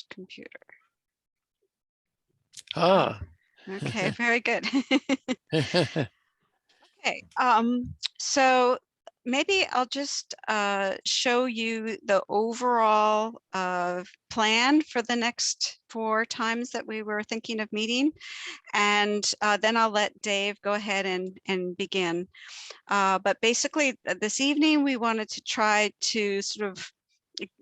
computer. Ah. Okay, very good. Okay, so maybe I'll just show you the overall plan for the next 4 times that we were thinking of meeting, and then I'll let Dave go ahead and begin. But basically, this evening we wanted to try to sort of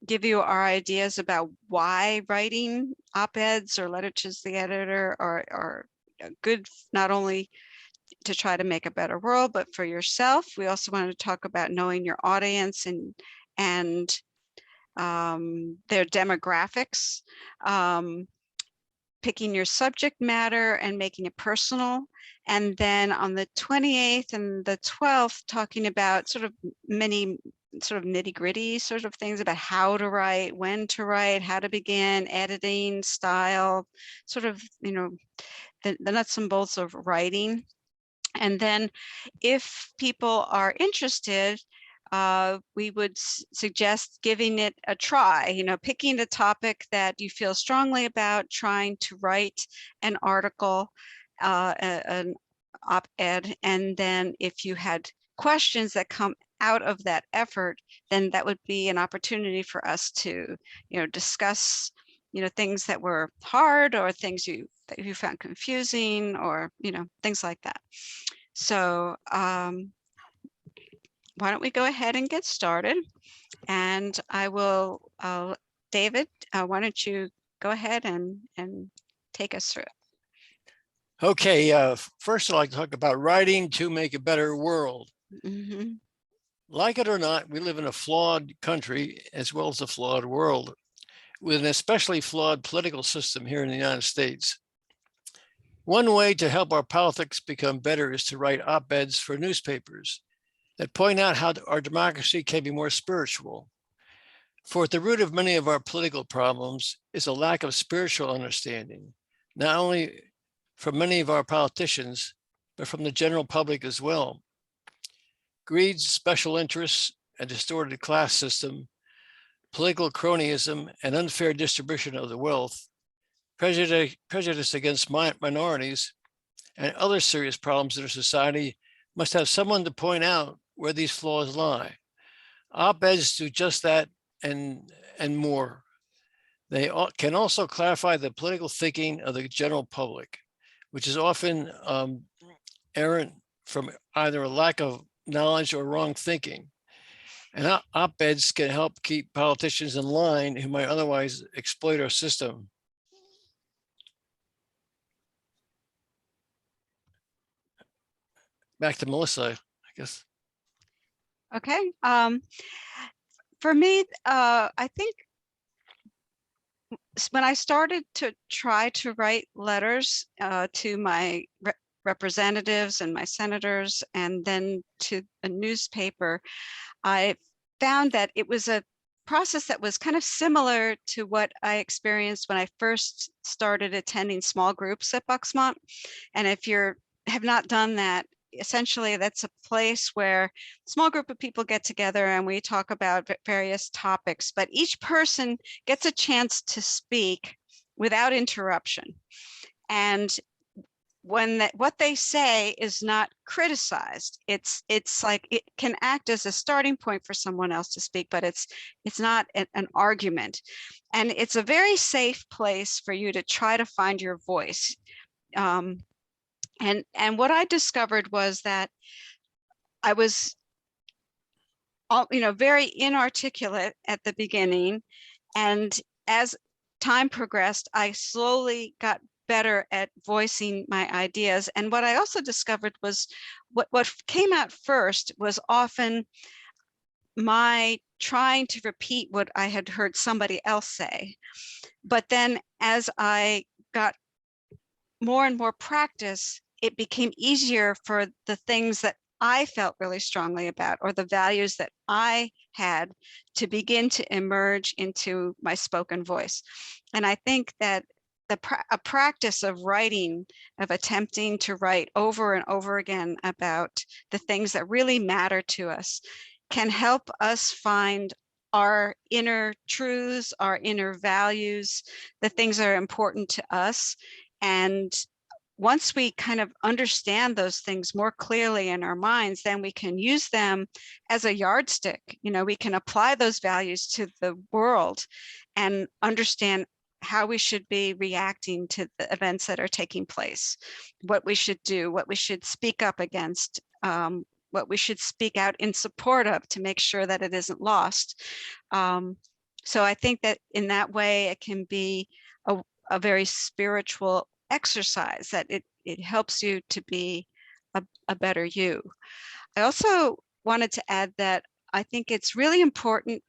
give you our ideas about why writing op-eds or letter to the editor are good, not only to try to make a better world, but for yourself. We also wanted to talk about knowing your audience and their demographics, picking your subject matter and making it personal. And then on the 28th and the 12th, talking about sort of many sort of nitty-gritty sort of things about how to write, when to write, how to begin, editing, style, sort of, you know, the nuts and bolts of writing. And then if people are interested, we would suggest giving it a try, you know, picking a topic that you feel strongly about, trying to write an article, an op-ed, and then if you had questions that come out of that effort, then that would be an opportunity for us to, you know, discuss, you know, things that were hard or things that you found confusing, or, you know, things like that. So why don't we go ahead and get started? And I will, David, why don't you go ahead and take us through it? Okay, first I'd like to talk about writing to make a better world. Mm-hmm. Like it or not, we live in a flawed country as well as a flawed world, with an especially flawed political system here in the United States. One way to help our politics become better is to write op-eds for newspapers that point out how our democracy can be more spiritual. For at the root of many of our political problems is a lack of spiritual understanding, not only from many of our politicians, but from the general public as well. Greed, special interests, a distorted class system, political cronyism, and unfair distribution of the wealth, prejudice against minorities, and other serious problems in our society must have someone to point out where these flaws lie. Op-eds do just that and more. They can also clarify the political thinking of the general public, which is often errant from either a lack of knowledge or wrong thinking. And op-eds can help keep politicians in line who might otherwise exploit our system. Back to Melissa, I guess. Okay. For me, I think when I started to try to write letters to my representatives and my senators, and then to a newspaper, I found that it was a process that was kind of similar to what I experienced when I first started attending small groups at Bucksmont. And if you have not done that, essentially that's a place where a small group of people get together and we talk about various topics, but each person gets a chance to speak without interruption. And when what they say is not criticized, it's like it can act as a starting point for someone else to speak, but it's not an argument. And it's a very safe place for you to try to find your voice. And what I discovered was that I was, you know, very inarticulate at the beginning, and as time progressed, I slowly got better at voicing my ideas. And what I also discovered was what came out first was often my trying to repeat what I had heard somebody else say. But then as I got more and more practice, it became easier for the things that I felt really strongly about, or the values that I had, to begin to emerge into my spoken voice. And I think that a practice of writing, of attempting to write over and over again about the things that really matter to us, can help us find our inner truths, our inner values, the things that are important to us. And once we kind of understand those things more clearly in our minds, then we can use them as a yardstick. You know, we can apply those values to the world and understand how we should be reacting to the events that are taking place, what we should do, what we should speak up against, what we should speak out in support of to make sure that it isn't lost. So I think that in that way, it can be a very spiritual exercise, that it helps you to be a better you. I also wanted to add that I think it's really important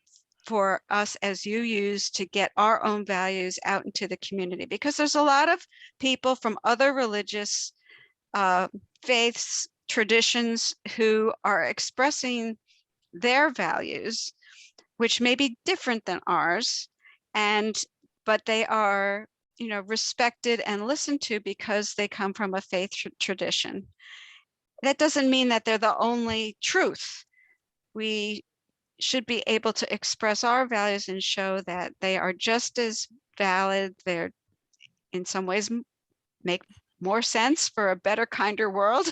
for us as UUs to get our own values out into the community, because there's a lot of people from other religious faiths, traditions, who are expressing their values, which may be different than ours, but they are, you know, respected and listened to because they come from a faith tradition. That doesn't mean that they're the only truth. We should be able to express our values and show that they are just as valid. They're in some ways make more sense for a better, kinder world.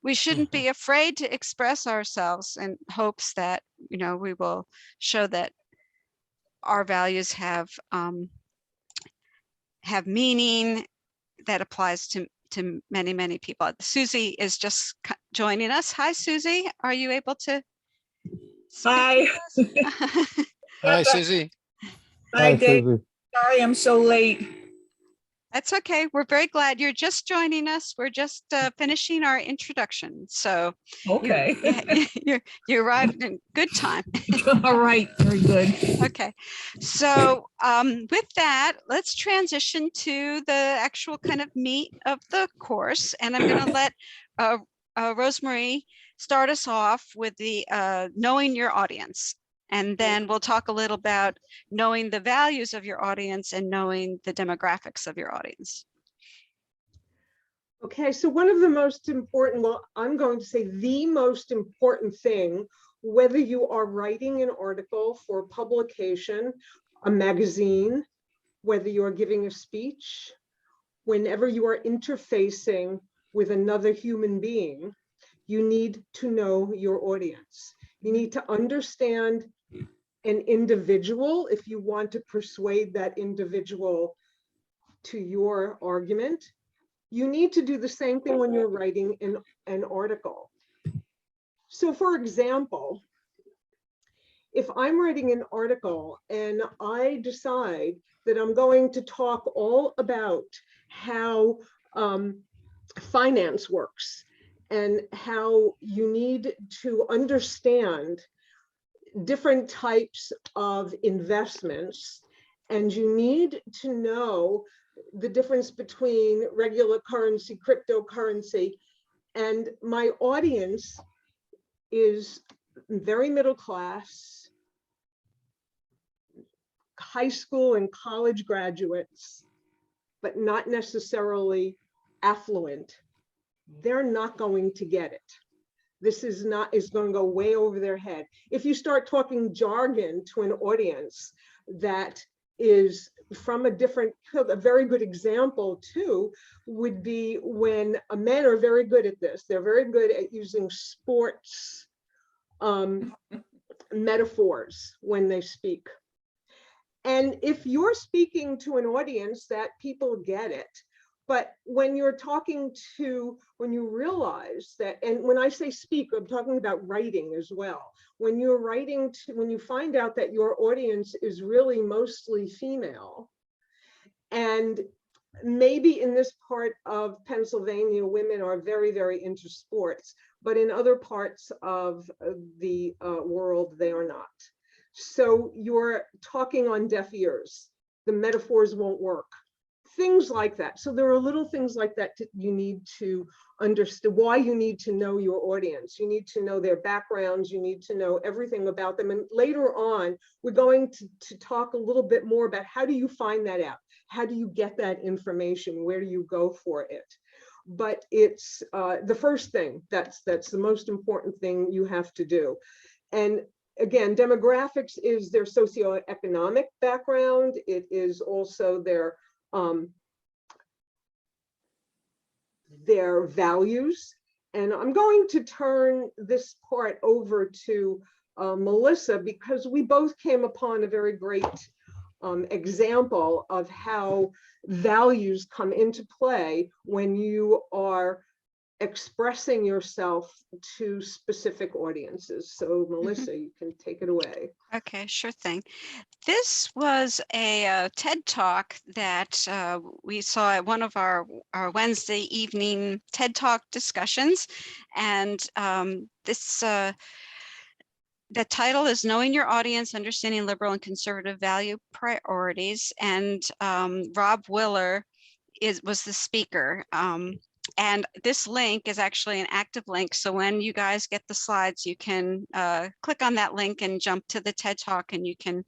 We shouldn't be afraid to express ourselves in hopes that, you know, we will show that our values have meaning that applies to many, many people. Susie is just joining us. Hi, Susie. Are you able to speak? Hi. Hi, Susie. Hi, Dave. Sorry I'm so late. That's okay. We're very glad you're just joining us. We're just finishing our introduction. So Okay. you arrived in good time. All right. Very good. Okay. So with that, let's transition to the actual kind of meat of the course. And I'm going to let Rosemarie start us off with the knowing your audience. And then we'll talk a little about knowing the values of your audience and knowing the demographics of your audience. Okay, so one of the most important, well, I'm going to say the most important thing, whether you are writing an article for publication, a magazine, whether you are giving a speech, whenever you are interfacing with another human being, you need to know your audience. You need to understand an individual if you want to persuade that individual to your argument. You need to do the same thing when you're writing an article. So for example, if I'm writing an article and I decide that I'm going to talk all about how finance works and how you need to understand different types of investments, and you need to know the difference between regular currency, cryptocurrency, and my audience is very middle class, high school and college graduates, but not necessarily affluent, they're not going to get it. This is going to go way over their head. If you start talking jargon to an audience that is from a different, a very good example too would be when men are very good at this. They're very good at using sports metaphors when they speak. And if you're speaking to an audience that people get it, but when you're talking to, when you realize that, and when I say speak, I'm talking about writing as well. When you're writing, when you find out that your audience is really mostly female, and maybe in this part of Pennsylvania, women are very, very into sports, but in other parts of the world, they are not. So you're talking on deaf ears. The metaphors won't work. Things like that. So there are little things like that you need to understand, why you need to know your audience. You need to know their backgrounds. You need to know everything about them. And later on, we're going to talk a little bit more about how do you find that out? How do you get that information? Where do you go for it? But it's the first thing, that's the most important thing you have to do. And again, demographics is their socioeconomic background. It is also their values. And I'm going to turn this part over to Melissa, because we both came upon a very great example of how values come into play when you are expressing yourself to specific audiences. So Melissa, you can take it away. Okay, sure thing. This was a TED Talk that we saw at one of our Wednesday evening TED Talk discussions. And the title is Knowing Your Audience, Understanding Liberal and Conservative Value Priorities. And Rob Willer was the speaker. And this link is actually an active link. So when you guys get the slides, you can click on that link and jump to the TED Talk, and you can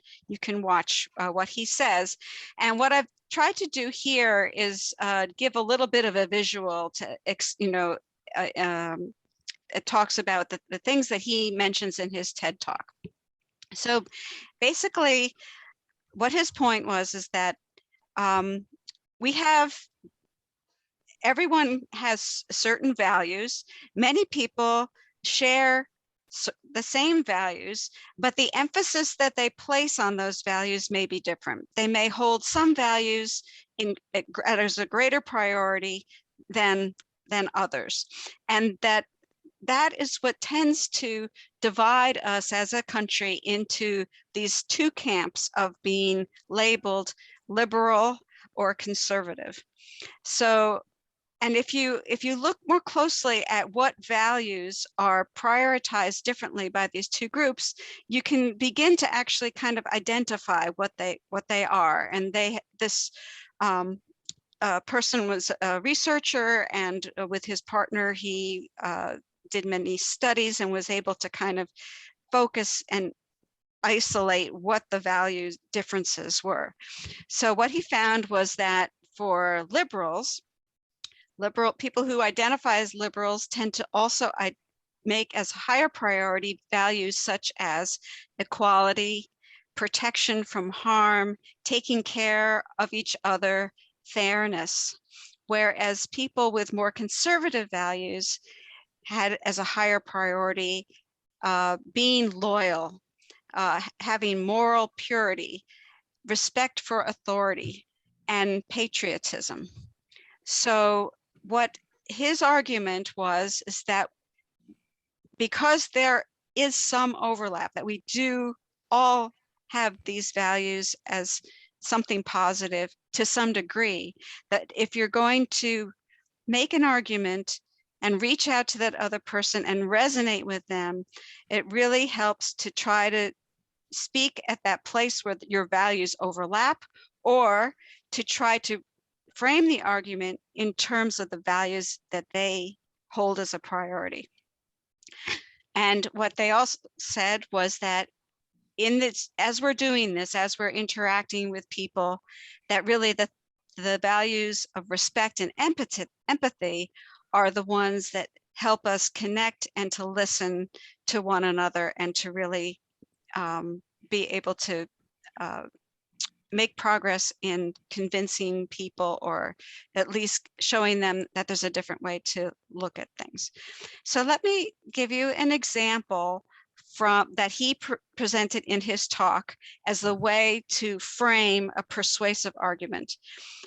watch what he says. And what I've tried to do here is give a little bit of a visual to, it talks about the things that he mentions in his TED Talk. So basically, what his point was is that everyone has certain values. Many people share the same values, but the emphasis that they place on those values may be different. They may hold some values as a greater priority than others. And that is what tends to divide us as a country into these two camps of being labeled liberal or conservative. So, and if you look more closely at what values are prioritized differently by these two groups, you can begin to actually kind of identify what they are. And this person was a researcher, and with his partner, he did many studies and was able to kind of focus and isolate what the value differences were. So what he found was that for liberal people who identify as liberals tend to also make as higher priority values such as equality, protection from harm, taking care of each other, fairness. Whereas people with more conservative values had as a higher priority being loyal, having moral purity, respect for authority, and patriotism. So what his argument was is that because there is some overlap, that we do all have these values as something positive to some degree, that if you're going to make an argument and reach out to that other person and resonate with them, it really helps to try to speak at that place where your values overlap, or to try to frame the argument in terms of the values that they hold as a priority. And what they also said was that in this, as we're doing this, as we're interacting with people, that really the values of respect and empathy are the ones that help us connect and to listen to one another, and to really be able to make progress in convincing people, or at least showing them that there's a different way to look at things. So let me give you an example that he presented in his talk as the way to frame a persuasive argument.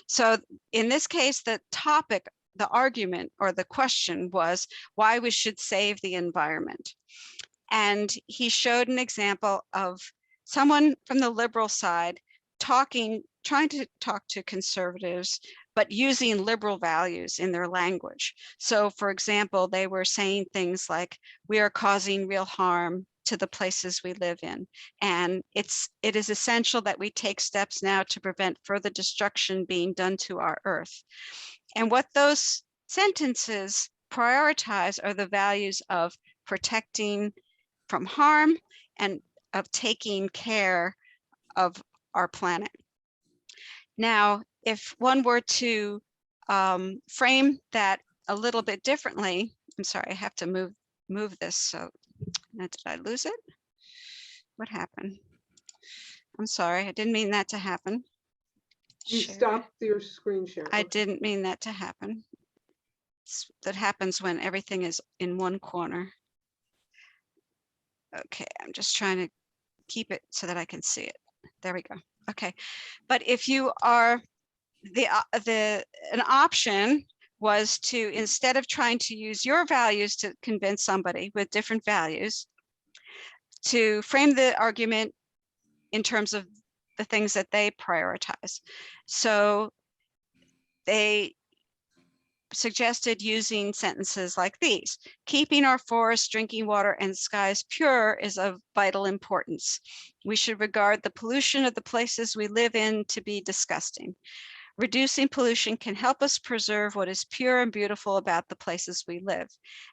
So in this case, the topic, the argument or the question was why we should save the environment. And he showed an example of someone from the liberal side trying to talk to conservatives, but using liberal values in their language. So for example, they were saying things like, we are causing real harm to the places we live in, and it is essential that we take steps now to prevent further destruction being done to our earth. And what those sentences prioritize are the values of protecting from harm and of taking care of our planet. Now, if one were to frame that a little bit differently, I'm sorry, I have to move this. So did I lose it? What happened? I'm sorry. I didn't mean that to happen. You Share. stopped your screen share. I Okay. didn't mean that to happen. That happens when everything is in one corner. Okay, I'm just trying to keep it so that I can see it. There we go. Okay, but if you are an option was to, instead of trying to use your values to convince somebody with different values, to frame the argument in terms of the things that they prioritize. So they suggested using sentences like these: keeping our forests, drinking water, and skies pure is of vital importance. We should regard the pollution of the places we live in to be disgusting. Reducing pollution can help us preserve what is pure and beautiful about the places we live.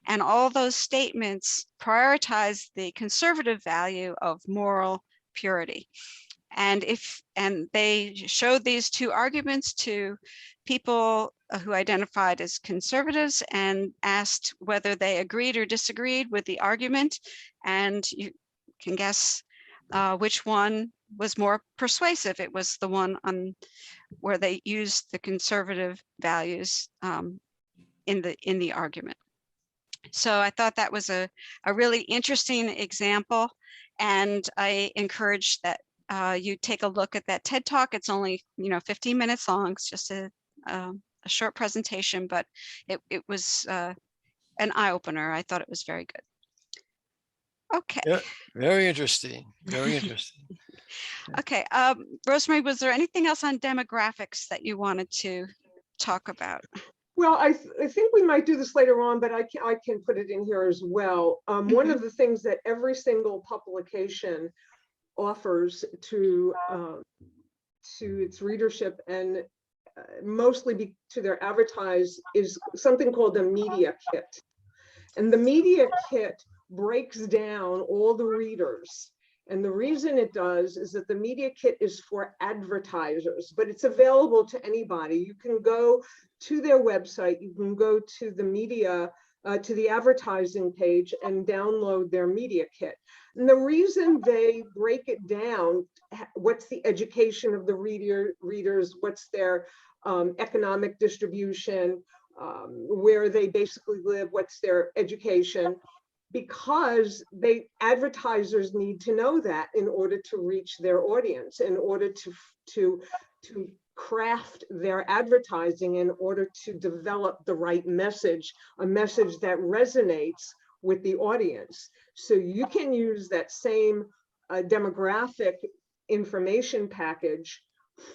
And all those statements prioritize the conservative value of moral purity. And they showed these two arguments to people who identified as conservatives and asked whether they agreed or disagreed with the argument. And you can guess which one was more persuasive. It was the one on where they used the conservative values in the argument. So I thought that was a really interesting example, and I encourage that you take a look at that TED Talk. It's only 15 minutes long. It's just a short presentation, but it was an eye opener. I thought it was very good. Okay. Yeah, very interesting. Very interesting. Okay. Rosemary, was there anything else on demographics that you wanted to talk about? Well, I think we might do this later on, but I can put it in here as well. One of the things that every single publication offers to its readership, and mostly to their advertise, is something called a media kit. And the media kit breaks down all the readers. And the reason it does is that the media kit is for advertisers, but it's available to anybody. You can go to their website, you can go to the media, to the advertising page and download their media kit. And the reason they break it down, what's the education of the readers, what's their economic distribution, where they basically live, what's their education, because advertisers need to know that in order to reach their audience, in order to craft their advertising, in order to develop the right message, a message that resonates with the audience. So you can use that same demographic information package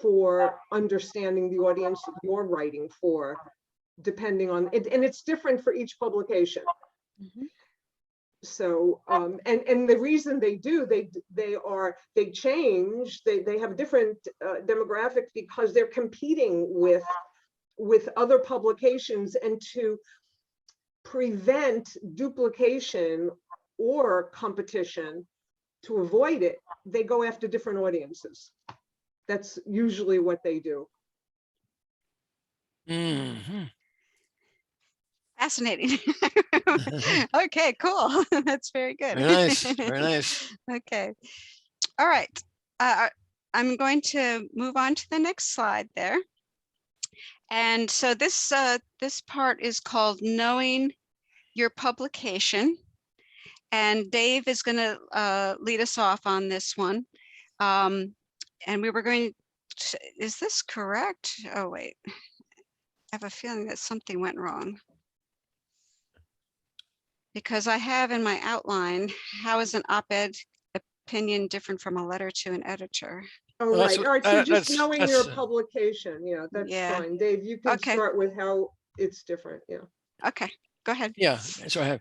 for understanding the audience you're writing for, depending on it, and it's different for each publication. So and the reason they do, they change, they have different demographics because they're competing with other publications, and to prevent duplication or competition, to avoid it, they go after different audiences. That's usually what they do. Fascinating. Okay, cool. That's very good. Very nice. Very nice. Okay. All right. I'm going to move on to the next slide there. And so this part is called Knowing Your Publication. And Dave is going to lead us off on this one. And we were going to, is this correct? Oh, wait. I have a feeling that something went wrong. Because I have in my outline, how is an op-ed opinion different from a letter to an editor? Oh, Well, right. All right. So just knowing your that's- publication. Yeah, that's Yeah. fine. Dave, you can Okay. start with how it's different. Yeah. Okay, go ahead. Yeah, so I have.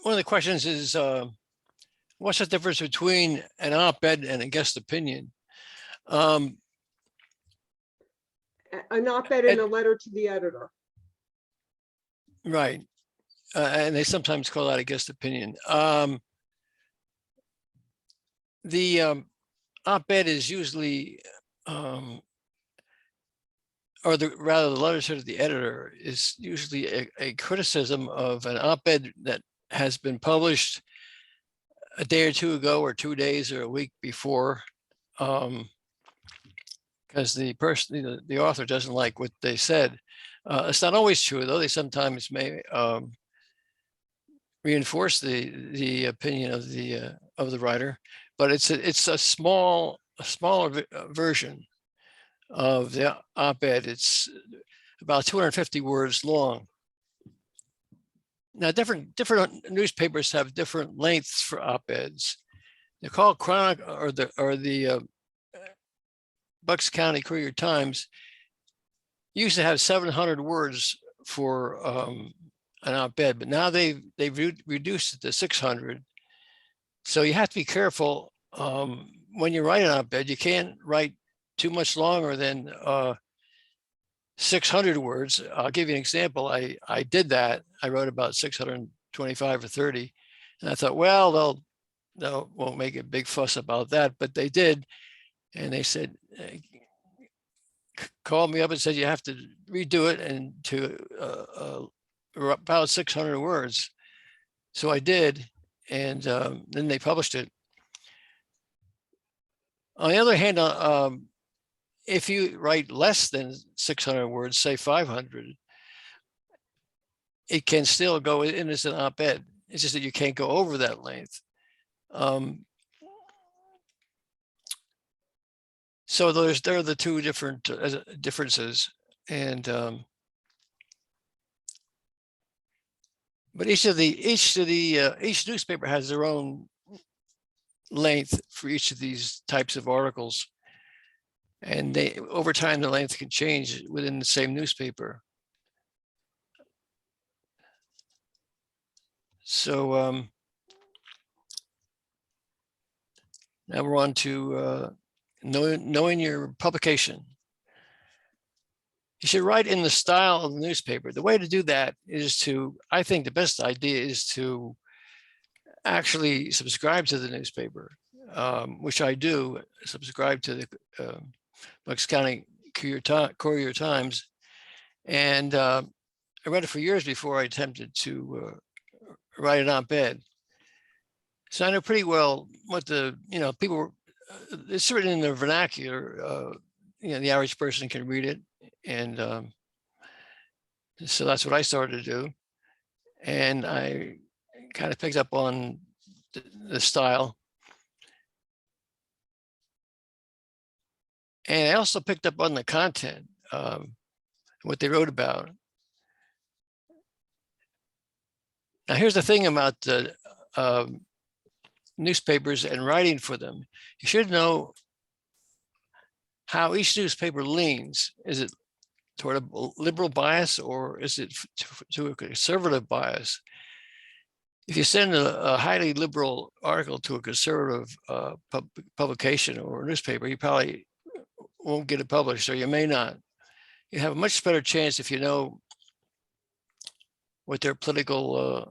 One of the questions is, what's the difference between an op-ed and a guest opinion? An op-ed and a letter to the editor. Right. And they sometimes call that a guest opinion. The op-ed is usually, or rather the letter to the editor is usually a criticism of an op-ed that has been published a day or two ago, or 2 days or a week before, because the person, the author doesn't like what they said. It's not always true, though. They sometimes may reinforce the opinion of the writer, but it's a smaller version of the op-ed. It's about 250 words long. Now, different newspapers have different lengths for op-eds. They're called Chronicle, or the Bucks County Courier-Times used to have 700 words for an op-ed, but now they've reduced it to 600. So you have to be careful when you write an op-ed. You can't write too much longer than 600 words. I'll give you an example. I did that. I wrote about 625 or 30, and I thought, well, they won't make a big fuss about that, but they did, and they said, called me up and said you have to redo it and to about 600 words. So I did, and then they published it. On the other hand, if you write less than 600 words, say 500, it can still go in as an op-ed. It's just that you can't go over that length. So there are the two different differences, and but each newspaper has their own length for each of these types of articles, and over time the length can change within the same newspaper. So now we're on to knowing your publication. You should write in the style of the newspaper. The way to do that is I think the best idea is to actually subscribe to the newspaper, which I do, subscribe to the Bucks County Courier-Times. And I read it for years before I attempted to write an op-ed. So I know pretty well what people were, it's written in the vernacular, the average person can read it. And so that's what I started to do. And I kind of picked up on the style. And I also picked up on the content, what they wrote about. Now, here's the thing about the newspapers and writing for them. You should know how each newspaper leans. Is it toward a liberal bias, or is it to a conservative bias? If you send a highly liberal article to a conservative publication or newspaper, you probably won't get it published, or you may not. You have a much better chance if you know what their political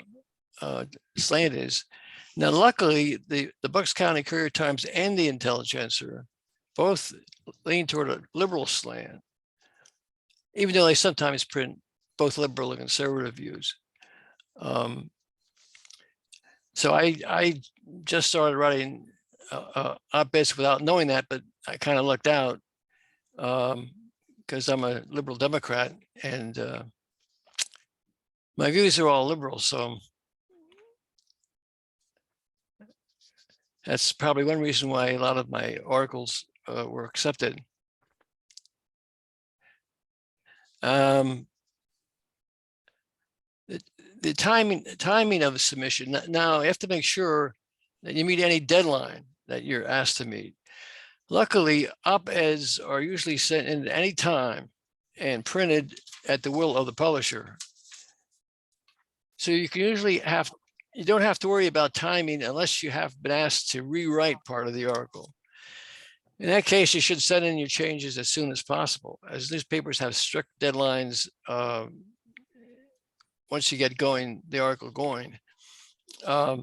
slant is. Now, luckily, the Bucks County Courier-Times and the Intelligencer both lean toward a liberal slant, even though they sometimes print both liberal and conservative views. So I just started writing op-eds without knowing that, but I kind of lucked out because I'm a liberal Democrat, and my views are all liberal. So that's probably one reason why a lot of my articles were accepted. The timing of the submission. Now, you have to make sure that you meet any deadline that you're asked to meet. Luckily, op-eds are usually sent in at any time and printed at the will of the publisher. So you can usually you don't have to worry about timing unless you have been asked to rewrite part of the article. In that case, you should send in your changes as soon as possible, as newspapers have strict deadlines once you get the article going. Now,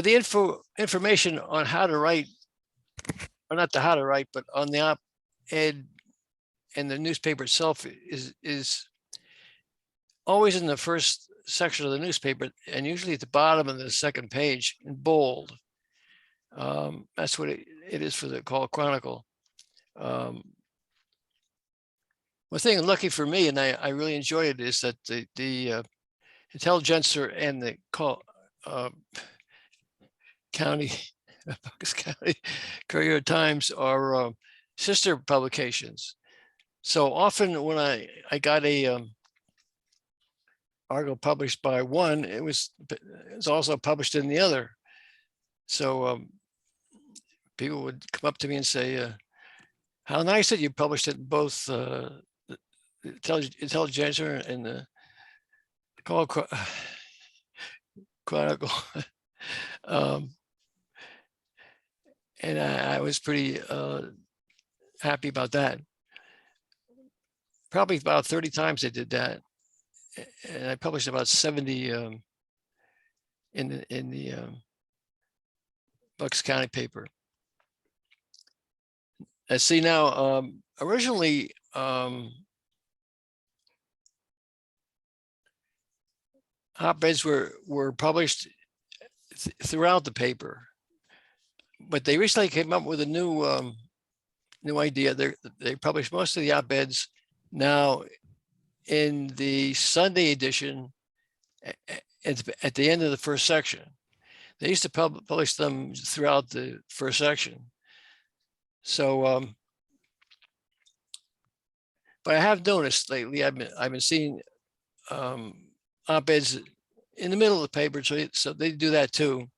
the information on how to write, or not how to write, but on the op-ed and the newspaper itself is always in the first section of the newspaper, and usually at the bottom of the second page in bold. That's what it is for the Call Chronicle. One thing lucky for me, and I really enjoy it, is that the Intelligencer and the County Bucks County Courier Times are sister publications. So often when I got a article published by one, it was also published in the other. So people would come up to me and say, how nice that you published it in both the Intelligencer and the Call Chronicle. And I was pretty happy about that. Probably about 30 times they did that. And I published about 70 in the Bucks County paper. Let's see now, originally, op-eds were published throughout the paper, but they recently came up with a new idea. They publish most of the op-eds now in the Sunday edition at the end of the first section. They used to publish them throughout the first section. So, but I have noticed lately, I've been seeing op-eds in the middle of the paper, so they do that too.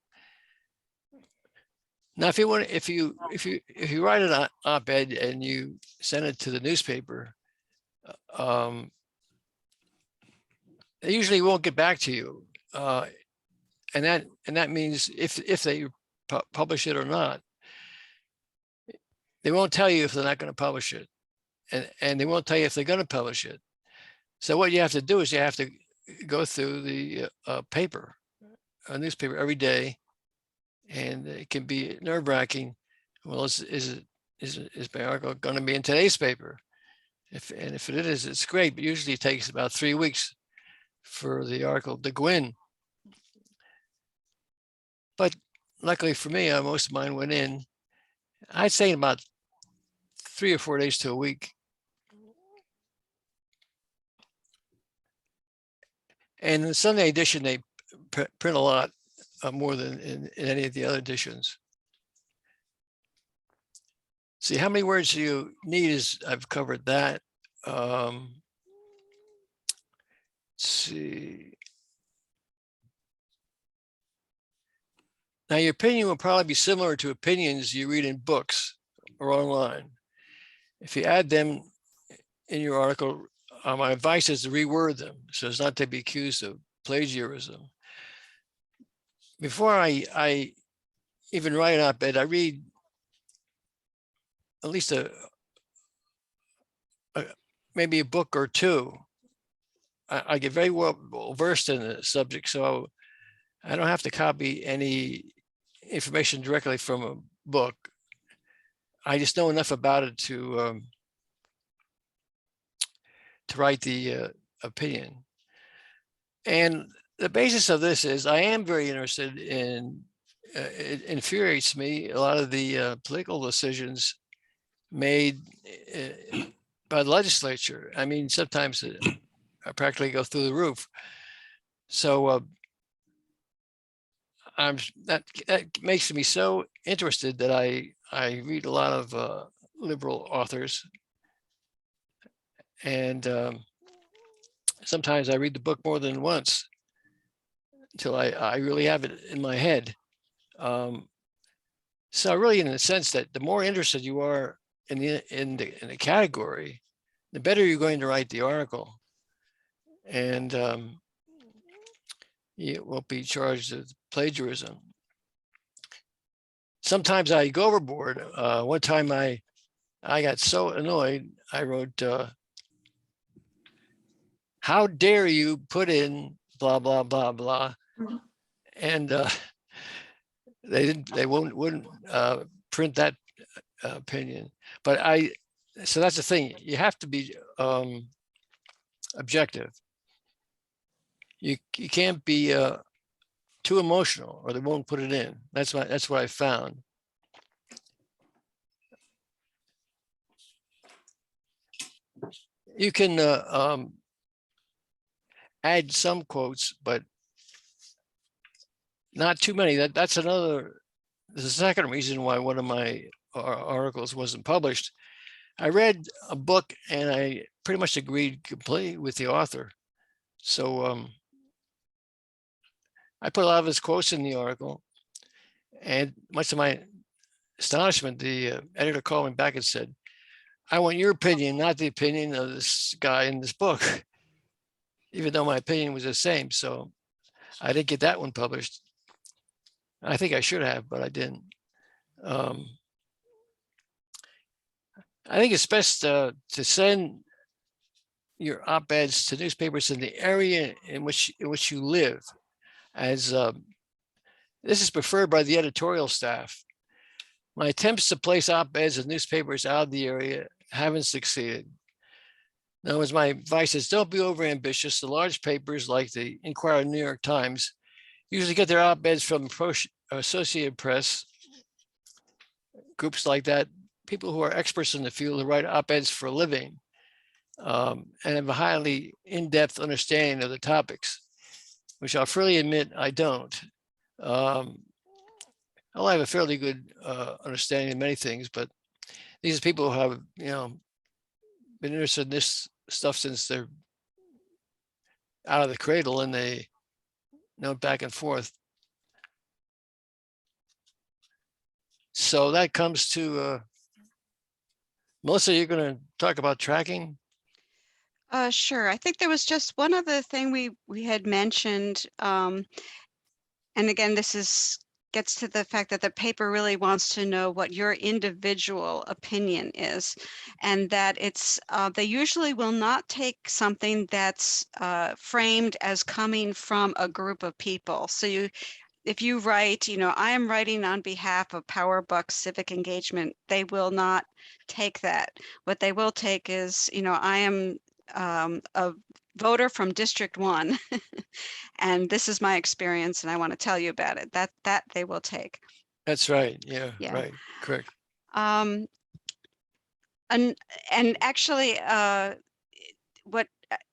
Now, if you write an op-ed and you send it to the newspaper, they usually won't get back to you, and that means if they publish it or not. They won't tell you if they're not going to publish it, and they won't tell you if they're going to publish it. So what you have to do is you have to go through the paper, a newspaper every day, and it can be nerve-wracking. Well, is my article going to be in today's paper? If it is, it's great, but usually it takes about 3 weeks for the article to go in. But luckily for me, most of mine went in, I'd say in about 3 or 4 days to a week. And in the Sunday edition, they print a lot more than in any of the other editions. See, how many words do you need is I've covered that. Let's see. Now, your opinion will probably be similar to opinions you read in books or online. If you add them in your article, my advice is to reword them so as not to be accused of plagiarism. Before I even write an op-ed, I read at least maybe a book or two. I get very well versed in the subject, so I don't have to copy any information directly from a book. I just know enough about it to write the opinion. And the basis of this is I am very interested in, it infuriates me, a lot of the political decisions made by the legislature. I mean, sometimes I practically go through the roof. So that makes me so interested that I read a lot of liberal authors, and sometimes I read the book more than once until I really have it in my head. So really, in the sense that the more interested you are in the category, the better you're going to write the article, and you won't be charged with plagiarism. Sometimes I go overboard. One time I got so annoyed, I wrote, "How dare you put in blah blah blah blah," and they wouldn't print that opinion. But so that's the thing. You have to be objective. You can't be too emotional or they won't put it in. That's what I found. You can add some quotes, but not too many. That's another, the second reason why one of my articles wasn't published. I read a book and I pretty much agreed completely with the author. So I put a lot of his quotes in the article, and much to my astonishment, the editor called me back and said, I want your opinion, not the opinion of this guy in this book, even though my opinion was the same. So I didn't get that one published. I think I should have, but I didn't. I think it's best to send your op-eds to newspapers in the area in which you live, as this is preferred by the editorial staff. My attempts to place op-eds in newspapers out of the area haven't succeeded. In other words, my advice is don't be overambitious. The large papers like the Inquirer and New York Times usually get their op-eds from Associated Press, groups like that, people who are experts in the field who write op-eds for a living and have a highly in-depth understanding of the topics, which I'll freely admit I don't. I have a fairly good understanding of many things, but these are people who have, been interested in this stuff since they're out of the cradle, and they note back and forth. So that comes to Melissa, you're going to talk about tracking. Sure. I think there was just one other thing we had mentioned. And again, this gets to the fact that the paper really wants to know what your individual opinion is, and that it's they usually will not take something that's framed as coming from a group of people. So if you write, I am writing on behalf of PowerBucks Civic Engagement, they will not take that. What they will take is, I am a voter from District 1 and this is my experience and I want to tell you about it. That they will take. That's right. Yeah. Right. Correct. And actually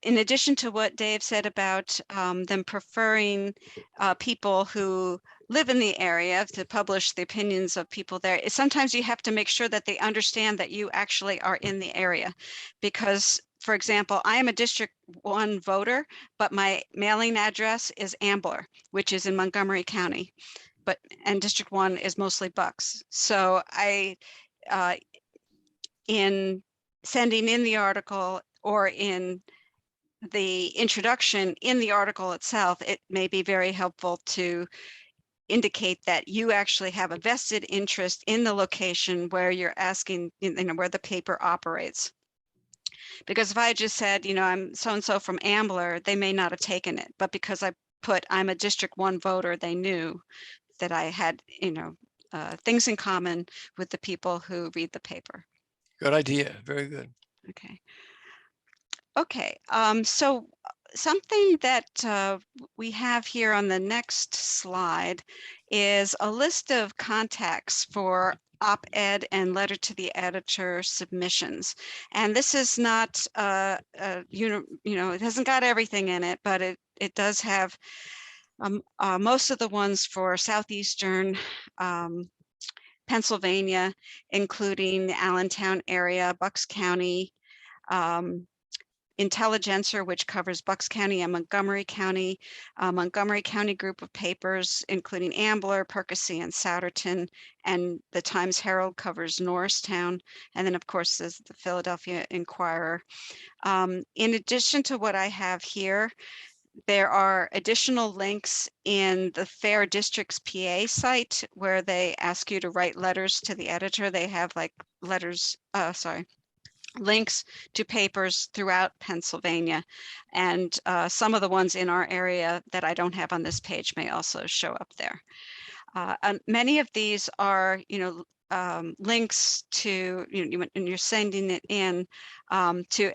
in addition to what Dave said about them preferring people who live in the area to publish the opinions of people there, sometimes you have to make sure that they understand that you actually are in the area. Because, for example, I am a District 1 voter, but my mailing address is Ambler, which is in Montgomery County, and District 1 is mostly Bucks. So in sending in the article or in the introduction in the article itself, it may be very helpful to indicate that you actually have a vested interest in the location where you're asking, where the paper operates. Because if I just said, I'm so-and-so from Ambler, they may not have taken it. But because I put, I'm a District 1 voter, they knew that I had, things in common with the people who read the paper. Good idea. Very good. Okay. So something that we have here on the next slide is a list of contacts for op-ed and letter to the editor submissions. And this is not, it hasn't got everything in it, but it does have most of the ones for Southeastern Pennsylvania, including the Allentown area, Bucks County, Intelligencer, which covers Bucks County and Montgomery County, Montgomery County group of papers, including Ambler, Percy, and Souderton, and the Times Herald covers Norristown, and then of course there's the Philadelphia Inquirer. In addition to what I have here, there are additional links in the Fair Districts PA site where they ask you to write letters to the editor. They have like links to papers throughout Pennsylvania, and some of the ones in our area that I don't have on this page may also show up there. And many of these are, links to, when you're sending it in, to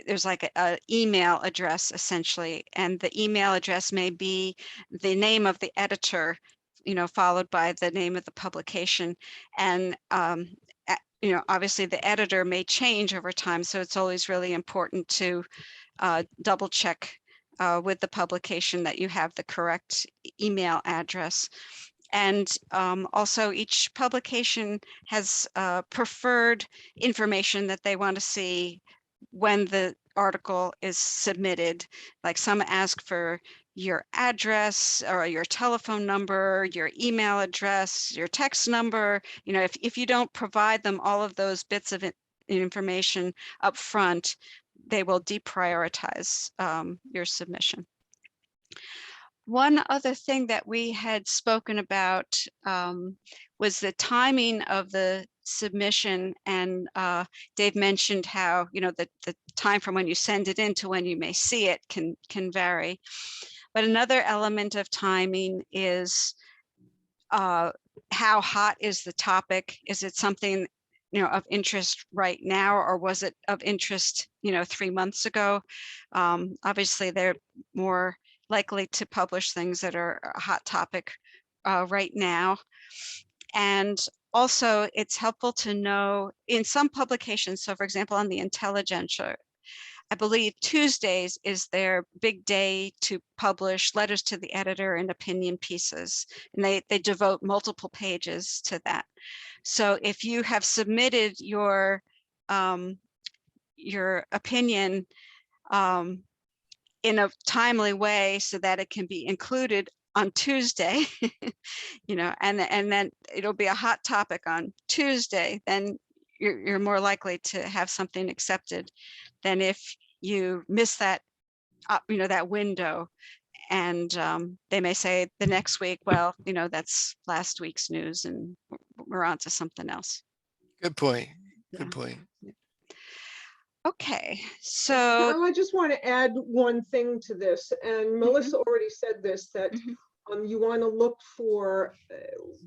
there's like a email address essentially, and the email address may be the name of the editor, followed by the name of the publication. And obviously the editor may change over time, so it's always really important to double check with the publication that you have the correct email address. And also each publication has preferred information that they want to see when the article is submitted. Like some ask for your address or your telephone number, your email address, your text number. If you don't provide them all of those bits of information up front, they will deprioritize your submission. One other thing that we had spoken about was the timing of the submission, and Dave mentioned how the time from when you send it in to when you may see it can vary. But another element of timing is how hot is the topic? Is it something of interest right now, or was it of interest 3 months ago? Obviously, they're more likely to publish things that are a hot topic right now. And also, it's helpful to know in some publications, so for example, on the Intelligencer, I believe Tuesdays is their big day to publish letters to the editor and opinion pieces, and they devote multiple pages to that. So if you have submitted your opinion in a timely way so that it can be included on Tuesday, and then it'll be a hot topic on Tuesday, then you're more likely to have something accepted than if you miss that, that window. And they may say the next week, well, that's last week's news and we're on to something else. Good point. Good Yeah. point. Okay, so Carol, I just want to add one thing to this, and Melissa already said this, that you want to look for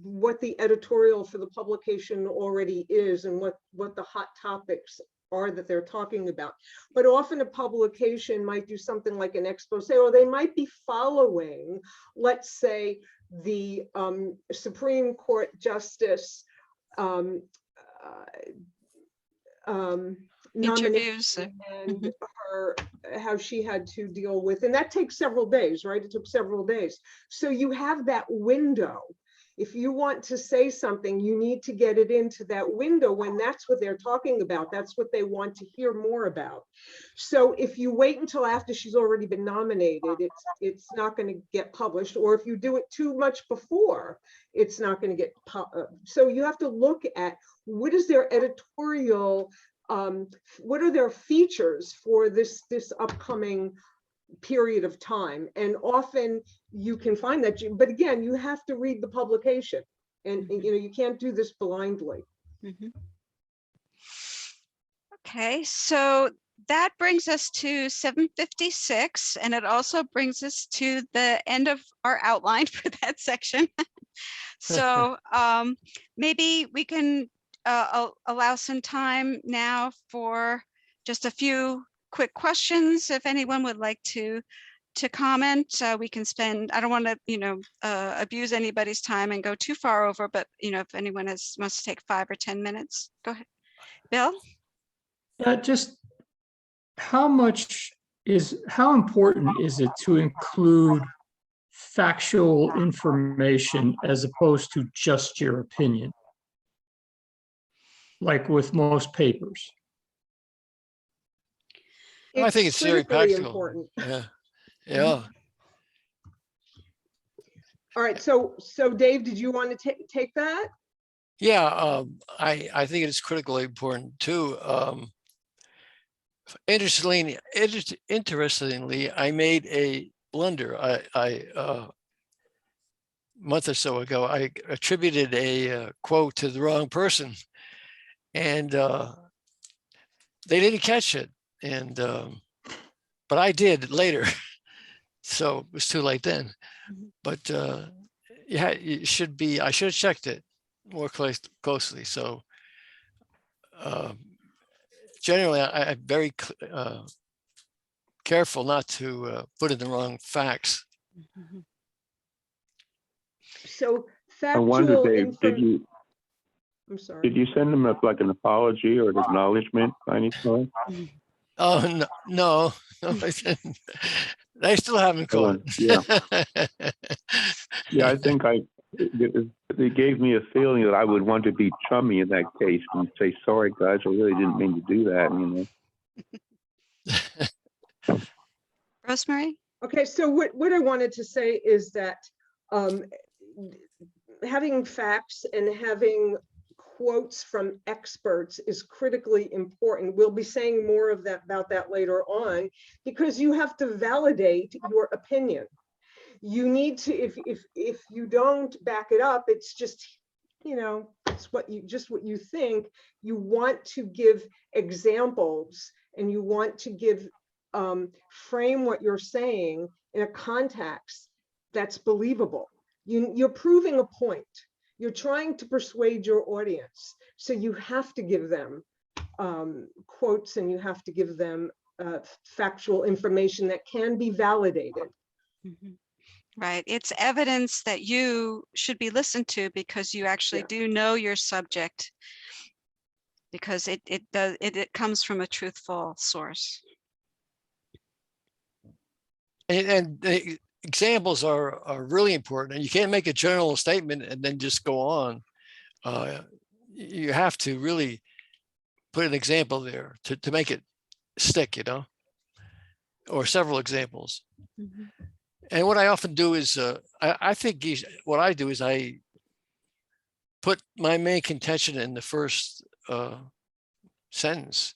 what the editorial for the publication already is and what the hot topics are that they're talking about. But often a publication might do something like an expose, or they might be following, let's say, the Supreme Court Justice interviews and her, how she had to deal with, and that takes several days, right? It took several days. So you have that window. If you want to say something, you need to get it into that window when that's what they're talking about. That's what they want to hear more about. So if you wait until after she's already been nominated, it's not going to get published. Or if you do it too much before, it's not going to get so you have to look at what is their editorial, what are their features for this upcoming period of time. And often you can find that, but again, you have to read the publication, and you can't do this blindly. Okay, so that brings us to 7:56, and it also brings us to the end of our outline for that section. So maybe we can allow some time now for just a few quick questions. If anyone would like to comment, we can spend, I don't want to, abuse anybody's time and go too far over, but, if anyone wants to take 5 or 10 minutes, go ahead. Bill? Just how important is it to include factual information as opposed to just your opinion? Like with most papers. I think it's very critically practical. important. Yeah. All right, so Dave, did you want to take that? Yeah, I think it's critically important too. Interestingly, I made a blunder. A month or so ago, I attributed a quote to the wrong person, and they didn't catch it. And but I did later, so it was too late then. But yeah, it should be. I should have checked it more closely. So generally, I'm very careful not to put in the wrong facts. Mhm. So I wonder, factual Dave, I'm sorry. did you send them like an apology or an acknowledgement by any chance? Oh, no, no, no, I didn't. They still haven't caught. Yeah. Yeah, I think they gave me a feeling that I would want to be chummy in that case and say, sorry, guys, I really didn't mean to do that, you know. Rosemary? Okay, so what I wanted to say is that having facts and having quotes from experts is critically important. We'll be saying more of that about that later on, because you have to validate your opinion. You need to, if you don't back it up, it's just, you know, it's what you think. You want to give examples, and you want to give frame what you're saying in a context that's believable. You're proving a point. You're trying to persuade your audience. So you have to give them quotes, and you have to give them factual information that can be validated. Mhm. Right. It's evidence that you should be listened to because you actually Yeah. do know your subject, because it comes from a truthful source. And the examples are really important, and you can't make a general statement and then just go on. You have to really put an example there to make it stick, you know, or several examples. Mhm. And what I often do is, I think what I do is I put my main contention in the first sentence.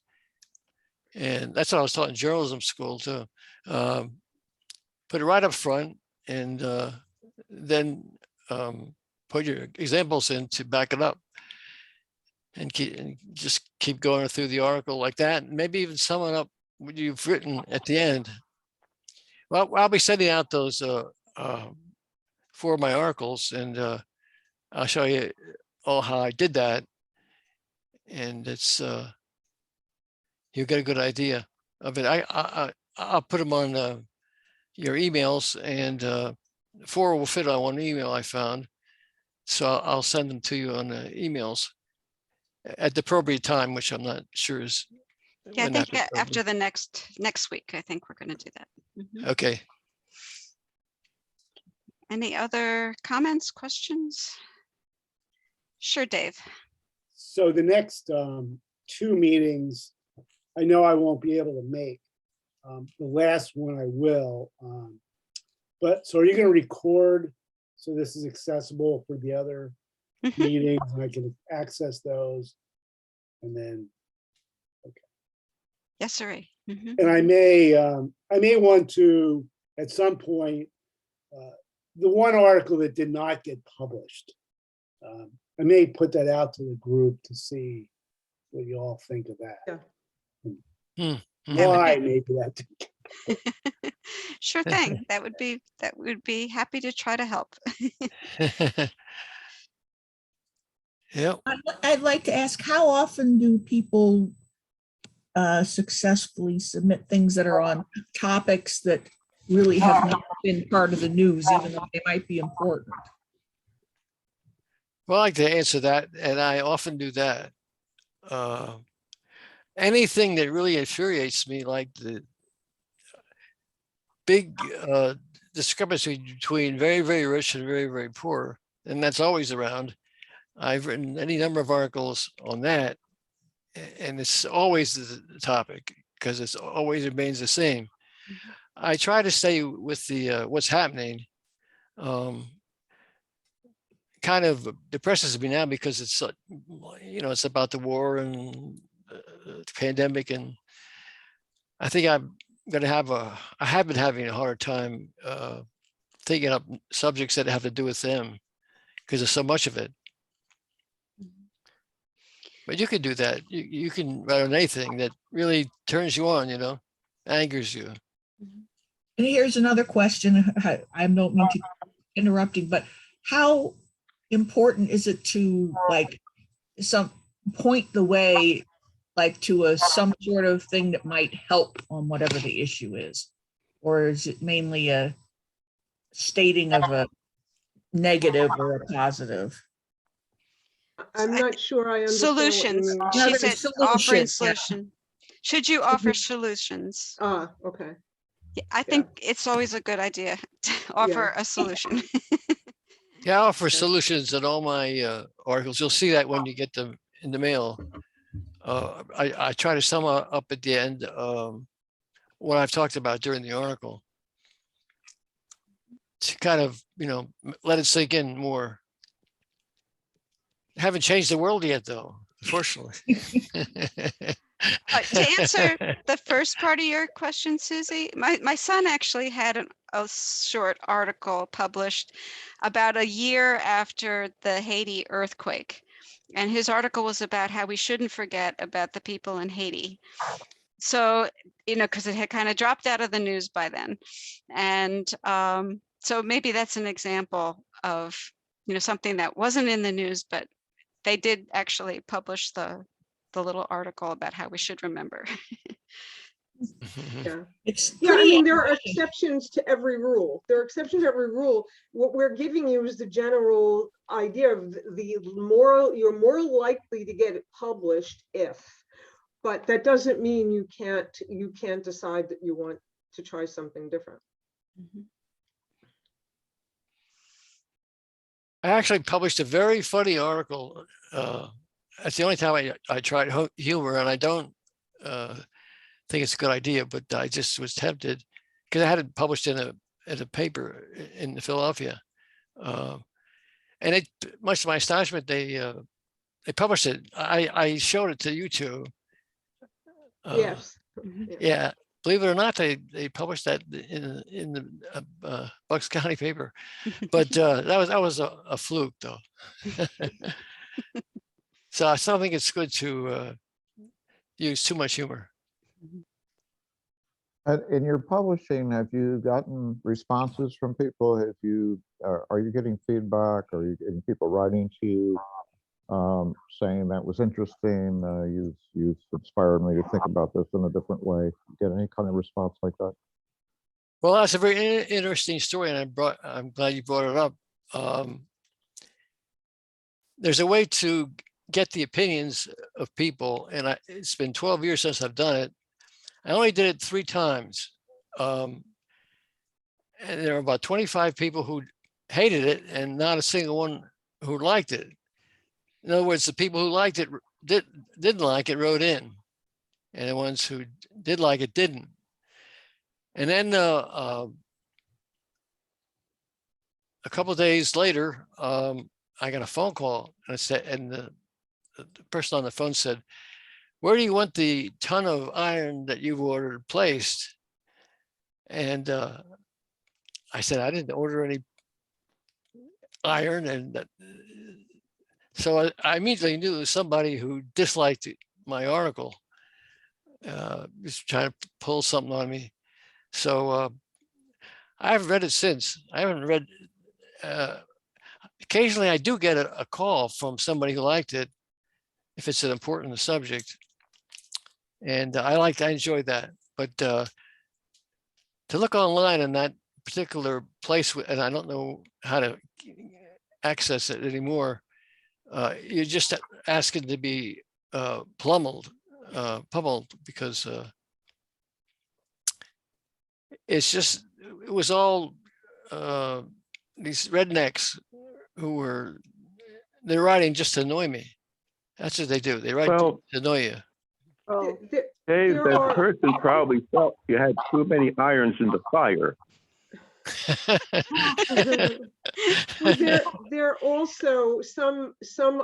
And that's what I was taught in journalism school too. Put it right up front, and then put your examples in to back it up, and just keep going through the article like that. And maybe even sum it up what you've written at the end. Well, I'll be sending out those 4 of my articles, and I'll show you all how I did that. And it's you get a good idea of it. I'll put them on your emails, and 4 will fit on one email I found. So I'll send them to you on the emails at the appropriate time, which I'm not sure is. Yeah, I when think that's after the next week, I think we're going to do that. Mhm. okay. Any other comments, questions? Sure, Dave. So the next 2 meetings, I know I won't be able to make. The last one I will. But so are you going to record so this is accessible for the other meetings, and I can access those? And then, Yes, sir. Mhm. and I may want to at some point, the one article that did not get published, I may put that out to the group to see what you all think of that. Yeah. Why maybe that. Sure thing. That would be happy to try to help. Yep. I'd like to ask, how often do people successfully submit things that are on topics that really have not been part of the news, even though they might be important? Well, I like to answer that, and I often do that. Anything that really infuriates me, like the big discrepancy between very, very rich and very, very poor, and that's always around. I've written any number of articles on that, and it's always the topic because it's always remains the same. I try to stay with the what's happening. Kind of depresses me now because it's it's about the war and the pandemic, and I think I have been having a hard time taking up subjects that have to do with them because there's so much of it. But you can do that. You can write on anything that really turns you on, angers you. And here's another question. I don't mean to interrupting, but how important is it to point the way like to some sort of thing that might help on whatever the issue is? Or is it mainly a stating of a negative or a positive? I'm not sure I understand what you Solutions. mean. She Another said solution, offering yeah. solution. Should you offer solutions? Ah, okay. Yeah, I think it's always a good idea to offer a solution. Yeah, I offer Okay. solutions in all my articles. You'll see that when you get them in the mail. I try to sum up at the end what I've talked about during the article to kind of, let it sink in more. Haven't changed the world yet, though, fortunately. To answer the first part of your question, Susie, my son actually had a short article published about a year after the Haiti earthquake. And his article was about how we shouldn't forget about the people in Haiti. So, because it had kind of dropped out of the news by then. And so maybe that's an example of, something that wasn't in the news, but they did actually publish the little article about how we should remember. Yeah. It's Yeah, I pretty mean, there are interesting. exceptions to every rule. There are exceptions to every rule. What we're giving you is the general idea of you're more likely to get it published if, but that doesn't mean you can't decide that you want to try something different. I actually published a very funny article. That's the only time I tried humor, and I don't think it's a good idea, but I just was tempted because I had it published in a paper in Philadelphia, and much to my astonishment, they published it. I showed it to you two. Yes. Yeah, believe it or not, they published that in the Bucks County paper, but that was a fluke, though. So I still think it's good to use too much humor. In your publishing, have you gotten responses from people? Are you getting feedback? Are you getting people writing to you saying that was interesting? You've inspired me to think about this in a different way. Get any kind of response like that? Well, that's a very interesting story, and I'm glad you brought it up. There's a way to get the opinions of people, and it's been 12 years since I've done it. I only did it 3 times. And there are about 25 people who hated it and not a single one who liked it. In other words, the people who liked it didn't like it wrote in, and the ones who did like it didn't. And then a couple of days later, I got a phone call, and the person on the phone said, "Where do you want the ton of iron that you've ordered placed?" And I said, "I didn't order any iron." And so I immediately knew it was somebody who disliked my article, was trying to pull something on me. So I haven't read it since. I haven't read. Occasionally, I do get a call from somebody who liked it, if it's an important subject, and I enjoy that. But to look online in that particular place, and I don't know how to access it anymore, you're just asking to be pummeled, because it was all these rednecks who they're writing just to annoy me. That's what they do. They write to annoy you. Oh. Dave, that person probably felt you had too many irons in the fire. There are also some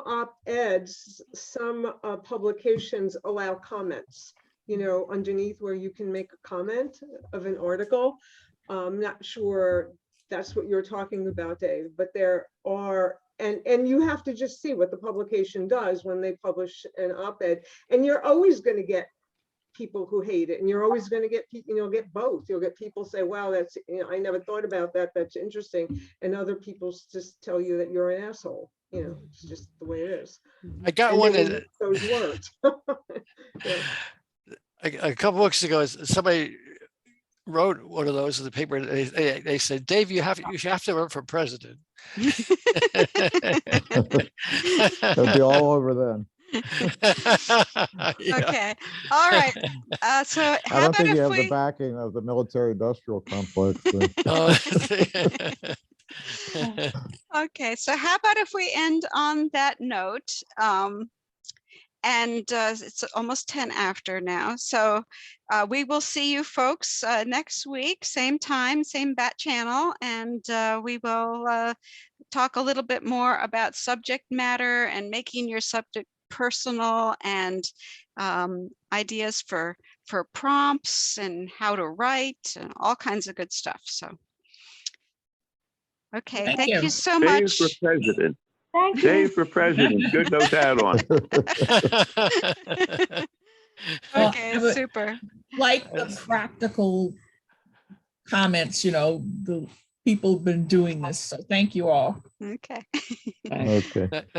op-eds, some publications allow comments, underneath where you can make a comment of an article. I'm not sure that's what you're talking about, Dave, but there are, and you have to just see what the publication does when they publish an op-ed, and you're always going to get people who hate it, and you're always going to get people, you'll get both. You'll get people say, wow, that's, I never thought about that. That's interesting. And other people just tell you that you're an asshole. It's just the way it is. I got And one they will that use those words. Yeah. a couple weeks ago, somebody wrote one of those in the paper. They said, Dave, you have to run for president. It'll be all over then. Yeah. Okay, all right. So I how don't about think you if have the we, backing of the military industrial complex. Oh, okay, so how about if we end on that note? And it's almost 10 after now. So we will see you folks next week, same time, same bat channel. And we will talk a little bit more about subject matter and making your subject personal, and ideas for prompts and how to write and all kinds of good stuff. So, okay, Thank thank you. you so Dave much. for president. Thank you. Dave for president. Good nose hat on. Well, Okay, I would super. like the practical comments, the people have been doing this. So thank you all. Okay. Okay.